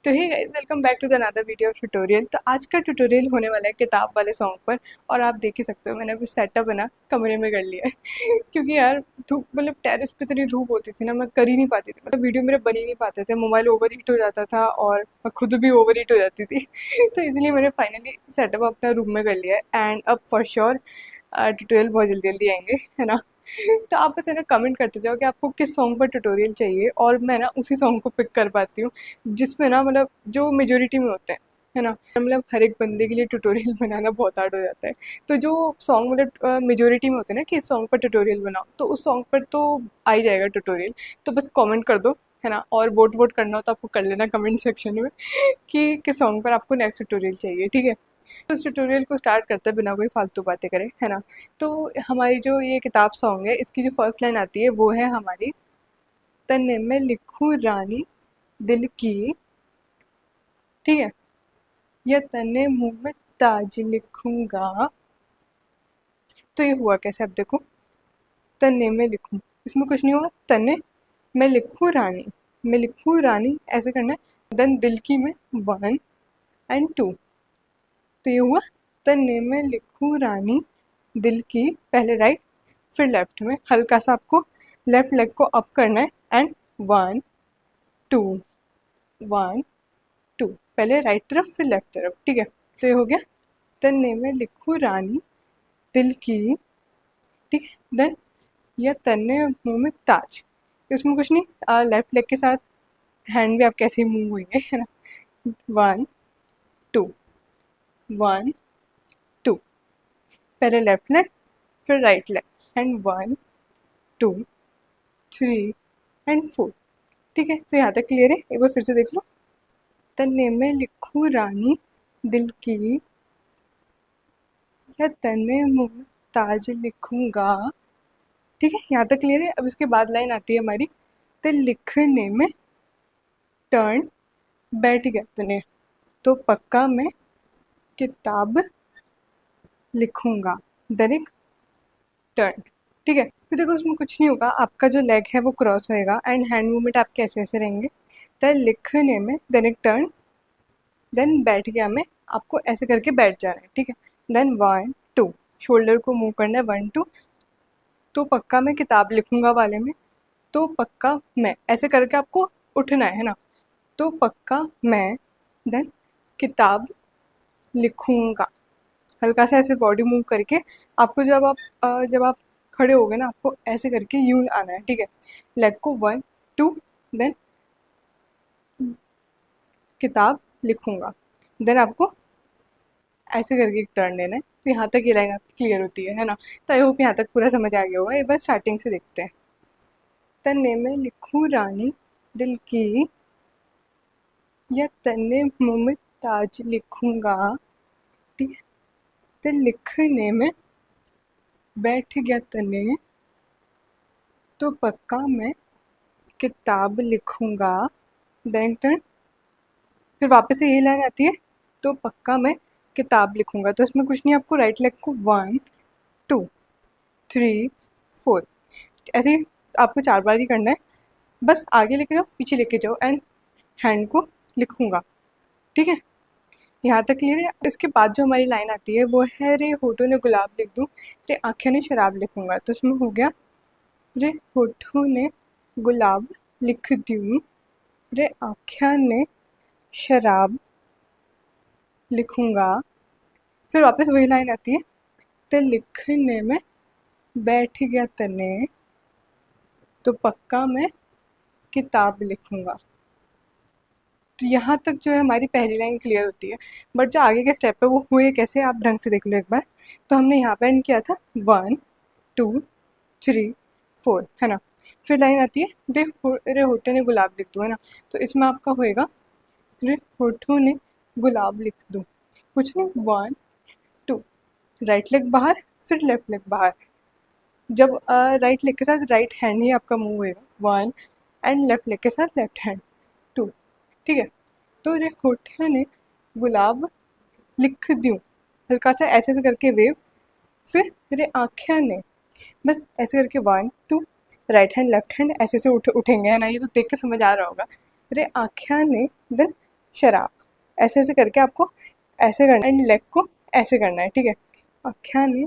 तो hey guys, welcome back to the another video tutorial. तो आज का ट्यूटोरियल होने वाला है किताब वाले सॉन्ग पर। और आप देख ही सकते हो मैंने अभी सेटअप है ना कमरे में कर लिया है क्योंकि यार धूप मतलब टेरेस पे इतनी धूप होती थी ना, मैं कर ही नहीं पाती थी, मतलब वीडियो मेरे बन ही नहीं पाते थे, मोबाइल ओवर हीट हो जाता था और मैं खुद भी ओवर हीट हो जाती थी तो इसलिए मैंने फाइनली सेटअप अपना रूम में कर लिया है। एंड अब फॉर श्योर ट्यूटोरियल बहुत जल्दी जल्दी आएंगे, है ना। तो आप बस है ना कमेंट करते जाओ कि आपको किस सॉन्ग पर ट्यूटोरियल चाहिए और मैं ना उसी सॉन्ग को पिक कर पाती हूँ जिसमें ना मतलब जो मेजोरिटी में होते हैं, है ना। मतलब हर एक बंदे के लिए ट्यूटोरियल बनाना बहुत हार्ड हो जाता है। तो जो सॉन्ग मतलब मेजोरिटी में होते हैं ना कि इस सॉन्ग पर ट्यूटोरियल बनाओ, तो उस सॉन्ग पर तो आ ही जाएगा ट्यूटोरियल। तो बस कमेंट कर दो, है ना। और वोट वोट करना हो तो आपको कर लेना कमेंट सेक्शन में कि किस सॉन्ग पर आपको नेक्स्ट ट्यूटोरियल चाहिए, ठीक है। तो इस ट्यूटोरियल को स्टार्ट करते हैं बिना कोई फालतू बातें करें, है ना। तो हमारी जो ये किताब सॉन्ग है, इसकी जो फर्स्ट लाइन आती है वो है हमारी, तन्ने में लिखूं रानी दिल की, ठीक है, या तन्ने मुंह में ताज लिखूंगा। तो ये हुआ कैसे, अब देखो, तन्ने में लिखूं, इसमें कुछ नहीं हुआ, तन्ने मैं लिखूं रानी, मैं लिखूं रानी ऐसे करना है, देन दिल की में 1 और 2। तो ये हुआ, तन्ने में लिखूं रानी दिल की, पहले राइट फिर लेफ्ट में हल्का सा आपको लेफ्ट लेग को अप करना है एंड 1 2 1 2, पहले राइट तरफ फिर लेफ्ट तरफ, ठीक है। तो ये हो गया, तन्ने में लिखूं रानी दिल की, ठीक है। देन या तन्ने मुंह में ताज, इसमें कुछ नहीं, लेफ्ट लेग के साथ हैंड भी आप कैसे ही मूव होंगे, है ना। 1 2 1 2, पहले लेफ्ट लेग फिर राइट लेग एंड 1 2 3 एंड 4, ठीक है। तो यहाँ तक क्लियर है, एक बार फिर से देख लो, तन्ने में लिखूं रानी दिल की, या तन्ने मुंह में ताज लिखूंगा, ठीक है। यहाँ तक क्लियर है। अब इसके बाद लाइन आती है हमारी, तो लिखने में टर्न, बैठ गया तने तो पक्का मैं किताब लिखूंगा, दैनिक टर्न, ठीक है। तो देखो उसमें कुछ नहीं होगा, आपका जो लेग है वो क्रॉस होएगा एंड हैंड मूवमेंट आपके ऐसे ऐसे रहेंगे। तो लिखने में दैनिक टर्न, देन बैठ गया मैं, आपको ऐसे करके बैठ जाना है, ठीक है। देन 1 2, शोल्डर को मूव करना है 1 2, तो पक्का मैं किताब लिखूंगा वाले में, तो पक्का मैं ऐसे करके आपको उठना है ना। तो पक्का मैं, देन किताब लिखूंगा, हल्का सा ऐसे बॉडी मूव करके आपको जब आप खड़े हो गए ना, आपको ऐसे करके यूं आना है, ठीक है। लेग को 1 2, देन किताब लिखूंगा, देन आपको ऐसे करके एक टर्न लेना है। तो यहाँ तक ये लाइन आपकी क्लियर होती है ना। तो आई होप यहाँ तक पूरा समझ आ गया होगा। एक बार स्टार्टिंग से देखते हैं, तन्ने में लिखूं रानी दिल की, या तन्ने मुंह में ताज लिखूंगा, ठीक है। तो लिखने में बैठ गया तन्ने तो पक्का मैं किताब लिखूंगा, देन टर्न, फिर वापस से यही लाइन आती है, तो पक्का मैं किताब लिखूंगा। तो इसमें कुछ नहीं, आपको राइट लेग को 1 2 3 4 ऐसे ही आपको 4 बार ही करना है। बस आगे लेके जाओ पीछे लेके जाओ एंड हैंड को लिखूंगा, ठीक है। यहाँ तक क्लियर है। इसके बाद जो हमारी लाइन आती है वो है, रे होठों ने गुलाब लिख दूँ, रे आँखें ने शराब लिखूंगा। तो इसमें हो गया, रे होठों ने गुलाब लिख दूँ, रे आँखें ने शराब लिखूंगा। फिर वापस वही लाइन आती है, ते लिखने में बैठ गया तने तो पक्का मैं किताब लिखूंगा। तो यहाँ तक जो है हमारी पहली लाइन क्लियर होती है। बट जो आगे के स्टेप है वो हुए कैसे, आप ढंग से देख लो एक बार। तो हमने यहाँ पे एंड किया था 1 2 3 4, है ना। फिर लाइन आती है, रे होठे ने गुलाब लिख दूँ, है ना। तो इसमें आपका होएगा, रे होठों ने गुलाब लिख दूँ, कुछ नहीं, 1 2, राइट लेग बाहर फिर लेफ्ट लेग बाहर। जब राइट लेग के साथ राइट हैंड ही आपका मूव होएगा 1, एंड लेफ्ट लेग के साथ लेफ्ट हैंड 2, ठीक है। तो रे होठे ने गुलाब लिख दूँ, हल्का सा ऐसे ऐसे करके वेव, फिर रे आँखें ने, बस ऐसे करके 1 2, राइट हैंड लेफ्ट हैंड ऐसे से उठेंगे, है ना। ये तो देख के समझ आ रहा होगा। रे आँखें ने, देन शराब, ऐसे ऐसे करके आपको ऐसे करना है एंड लेग को ऐसे करना है, ठीक है। आख्या ने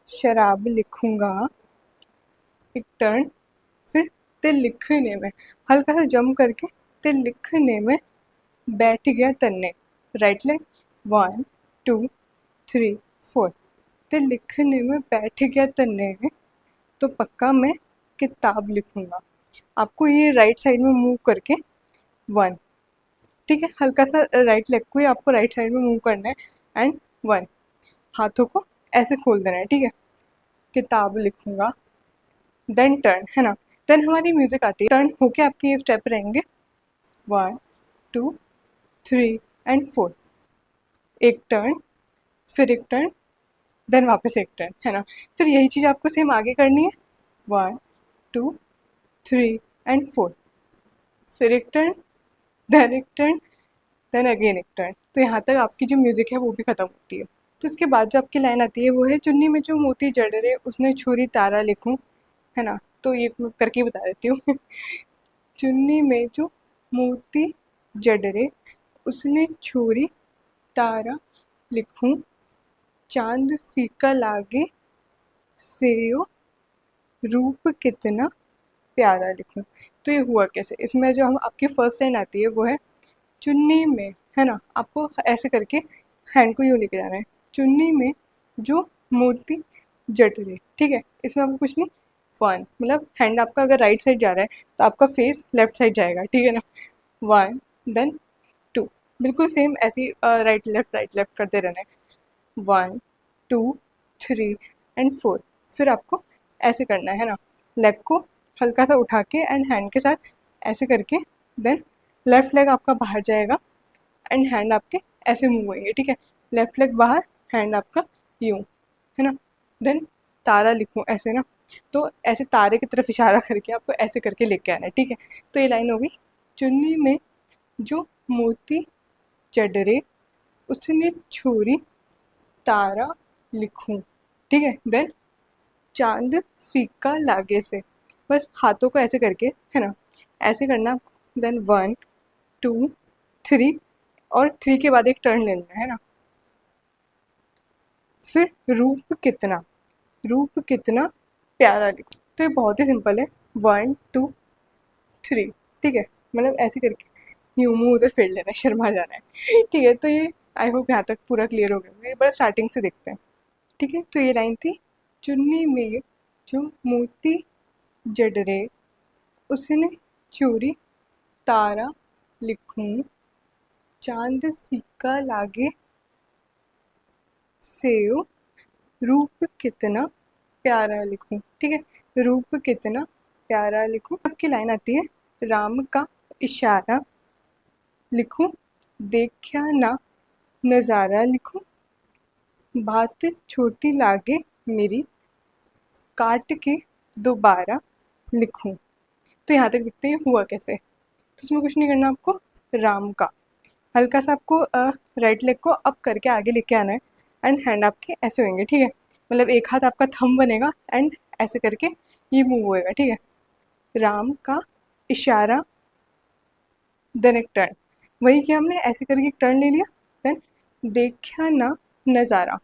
शराब लिखूंगा, एक टर्न, फिर ते लिखने में हल्का सा जंप करके ते लिखने में बैठ गया तन्ने, राइट लेग 1 2 3 4, ते लिखने में बैठ गया तन्ने में, तो पक्का मैं किताब लिखूंगा। आपको ये राइट साइड में मूव करके 1, ठीक है, हल्का सा राइट लेग को ही आपको राइट साइड में मूव करना है एंड 1, हाथों को ऐसे खोल देना है, ठीक है। किताब लिखूंगा, देन टर्न, है ना। देन हमारी म्यूजिक आती है, टर्न होके आपके ये स्टेप रहेंगे 1 2 3 एंड 4, एक टर्न, फिर एक टर्न, देन वापस एक टर्न, है ना। फिर यही चीज़ आपको सेम आगे करनी है 1 2 3 एंड 4, फिर एक टर्न, देन एक टर्न, देन अगेन एक टर्न। तो यहाँ तक आपकी जो म्यूजिक है वो भी खत्म होती है। तो इसके बाद जो आपकी लाइन आती है वो है, चुन्नी में जो मोती जड़ रहे उसने छुरी तारा लिखूं, है ना। तो ये मैं करके बता देती हूँ चुन्नी में जो मोती जड़ रहे उसने छुरी तारा लिखूं, चांद फीका लागे सेयो रूप कितना प्यारा लिखूं। तो ये हुआ कैसे, इसमें जो हम आपकी फर्स्ट लाइन आती है वो है चुन्नी में, है ना। आपको ऐसे करके हैंड को यूँ लेके जाना है, चुन्नी में जो मोती जट रहे, ठीक है। इसमें आपको कुछ नहीं, 1 मतलब हैंड आपका अगर राइट साइड जा रहा है तो आपका फेस लेफ्ट साइड जाएगा, ठीक है ना। 1 देन 2, बिल्कुल सेम ऐसे ही राइट लेफ्ट करते रहना है 1 2 3 एंड 4, फिर आपको ऐसे करना है ना, लेग को हल्का सा उठा के एंड हैंड के साथ ऐसे करके, देन लेफ्ट लेग आपका बाहर जाएगा एंड हैंड आपके ऐसे मूव होंगे, ठीक है। लेफ्ट लेग बाहर, हैंड आपका यूँ, है ना। देन तारा लिखूँ ऐसे ना, तो ऐसे तारे की तरफ इशारा करके आपको ऐसे करके लेके आना है, ठीक है। तो ये लाइन होगी, चुन्नी में जो मोती चढ़रे उसने छोरी तारा लिखूं, ठीक है। देन चांद फीका लागे से, बस हाथों को ऐसे करके, है ना, ऐसे करना आपको। देन 1 2 3, और 3 के बाद एक टर्न लेना है ना। फिर रूप कितना प्यारा लिखो, तो ये बहुत ही सिंपल है 1 2 3, ठीक है। मतलब ऐसे करके यूं मुंह उधर फेर लेना है, शर्मा जाना है ठीक है। तो ये आई होप यहाँ तक पूरा क्लियर हो गया, एक बार स्टार्टिंग से देखते हैं, ठीक है। तो ये लाइन थी, चुन्नी में जो मोती जडरे उसने चोरी तारा लिखूं, चांद फीका लागे सेयो रूप कितना प्यारा लिखूं, ठीक है। रूप कितना प्यारा लिखूं, आपकी लाइन आती है, राम का इशारा लिखूं, देखा ना नज़ारा लिखूं, बात छोटी लागे मेरी, काट के दोबारा लिखूं। तो यहाँ तक दिखते हैं हुआ कैसे। तो इसमें कुछ नहीं करना आपको, राम का हल्का सा आपको राइट लेग को अप करके आगे लेके आना है एंड हैंड आपके ऐसे होंगे, ठीक है। मतलब एक हाथ आपका थंब बनेगा एंड ऐसे करके ये मूव होएगा, ठीक है। राम का इशारा, देन एक टर्न, वही किया हमने, ऐसे करके एक टर्न ले लिया। देन देखा ना नज़ारा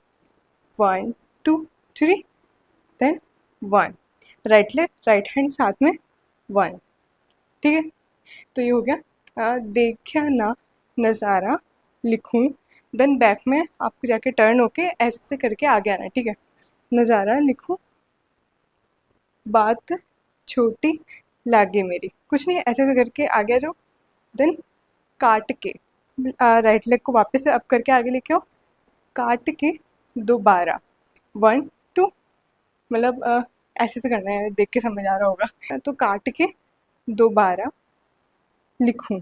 1 2 3, then 1, right leg right hand साथ में 1, ठीक है। तो ये हो गया, देखा ना नज़ारा लिखूं, देन बैक में आपको जाके टर्न होके ऐसे करके आगे आना है, ठीक है। नज़ारा लिखूं, बात छोटी लागे मेरी, कुछ नहीं, ऐसे ऐसे करके आगे आ जाओ। देन काट के राइट लेग को वापस से अप करके आगे लेके आओ, काट के दोबारा 1 2, मतलब ऐसे से करना है, देख के समझ आ रहा होगा। तो काट के दोबारा लिखूं,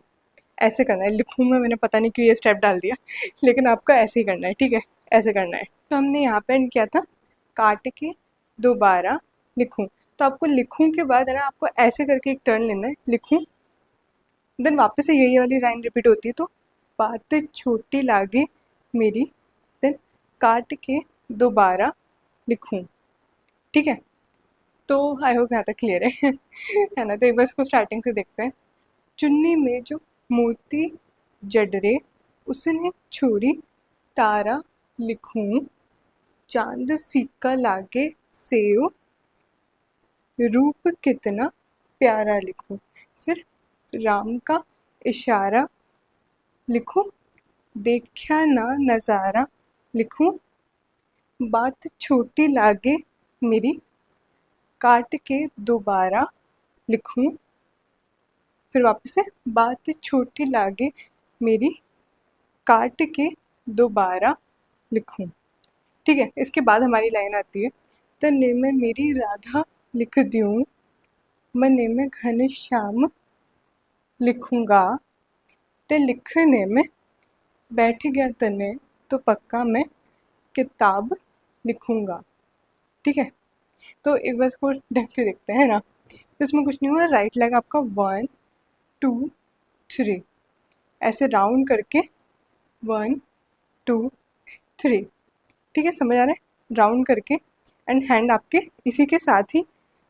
ऐसे करना है। लिखूं में मैंने पता नहीं क्यों ये स्टेप डाल दिया लेकिन आपका ऐसे ही करना है, ठीक है, ऐसे करना है। तो हमने यहाँ पे एंड किया था, काट के दोबारा लिखूं। तो आपको लिखूं के बाद है ना, आपको ऐसे करके एक टर्न लेना है, लिखूं, देन वापस से यही वाली लाइन रिपीट होती है। तो बात छोटी लागे मेरी, देन काट के दोबारा लिखूं, ठीक है। तो आई होप यहाँ तक क्लियर है है ना। तो एक बार इसको स्टार्टिंग से देखते हैं, चुन्नी में जो मोती जडरे उसने छोरी तारा लिखूं, चांद फीका लागे सेव, रूप कितना प्यारा लिखूं। फिर राम का इशारा लिखूं, देखा ना नज़ारा लिखूं, बात छोटी लागे मेरी, काट के दोबारा लिखूं। फिर वापस से, बात छोटी लागे मेरी, काट के दोबारा लिखूं। ठीक है, इसके बाद हमारी लाइन आती है, तन्ने में मेरी राधा लिख दूं, मन्ने में घन श्याम लिखूंगा, ते लिखने में बैठ गया तन्ने तो पक्का मैं किताब लिखूंगा। ठीक है, तो एक बार इसको ढंग से देखते हैं ना। तो इसमें कुछ नहीं हुआ, राइट लेग आपका 1 2 3 ऐसे राउंड करके 1 2 3। ठीक है, समझ आ रहा है, राउंड करके एंड हैंड आपके इसी के साथ ही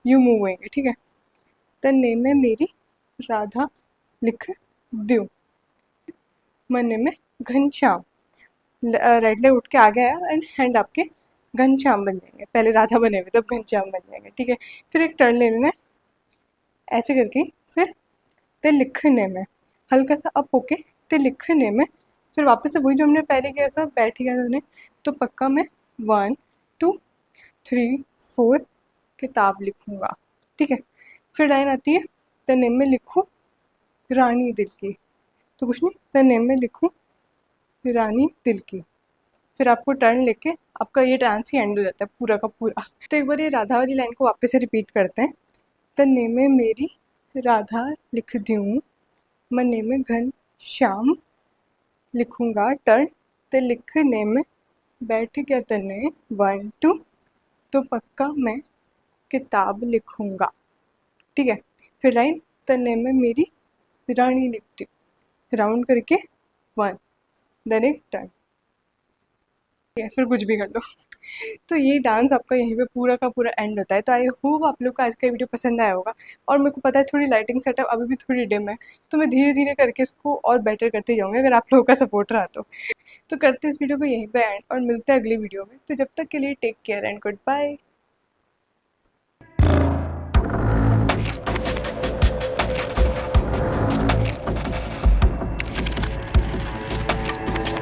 यू मूव होंगे। ठीक है, तन्ने में मेरी राधा लिख दूं, मन्ने में घनश्याम, राइट लेग उठ के आ गया एंड हैंड आपके घनश्याम बन जाएंगे, पहले राधा बने हुए तब घनश्याम बन जाएंगे। ठीक है, फिर एक टर्न ले लेना है ऐसे करके, फिर ते लिखने में हल्का सा अप होके ते लिखने में, फिर वापस से वही जो हमने पहले किया था, बैठ गया था तो पक्का मैं 1 2 3 4 किताब लिखूंगा। ठीक है, फिर लाइन आती है, तन्ने में लिखूं रानी दिल की, तो कुछ नहीं, तन्ने में लिखूं रानी दिल की। फिर आपको टर्न लेके आपका ये डांस ही एंड हो जाता है पूरा का पूरा। तो एक बार ये राधा वाली लाइन को वापस से रिपीट करते हैं, तन्ने में मेरी राधा लिख दूं, मन्ने में घन श्याम लिखूंगा, टर्न ते लिखने में बैठ गया तन्ने 1 2 तो पक्का मैं किताब लिखूंगा। ठीक है, फिर लाइन, तन्ने में मेरी रानी लिखती, राउंड करके 1, देन एक टर्न। ठीक है, फिर कुछ भी कर लो। तो ये डांस आपका यहीं पे पूरा का पूरा एंड होता है। तो आई होप आप लोग को आज का वीडियो पसंद आया होगा। और मेरे को पता है थोड़ी लाइटिंग सेटअप अभी भी थोड़ी डिम है, तो मैं धीरे धीरे करके इसको और बेटर करते जाऊँगी अगर आप लोगों का सपोर्ट रहा तो करते इस वीडियो को यहीं पे एंड और मिलते हैं अगली वीडियो में। तो जब तक के लिए take care and good bye.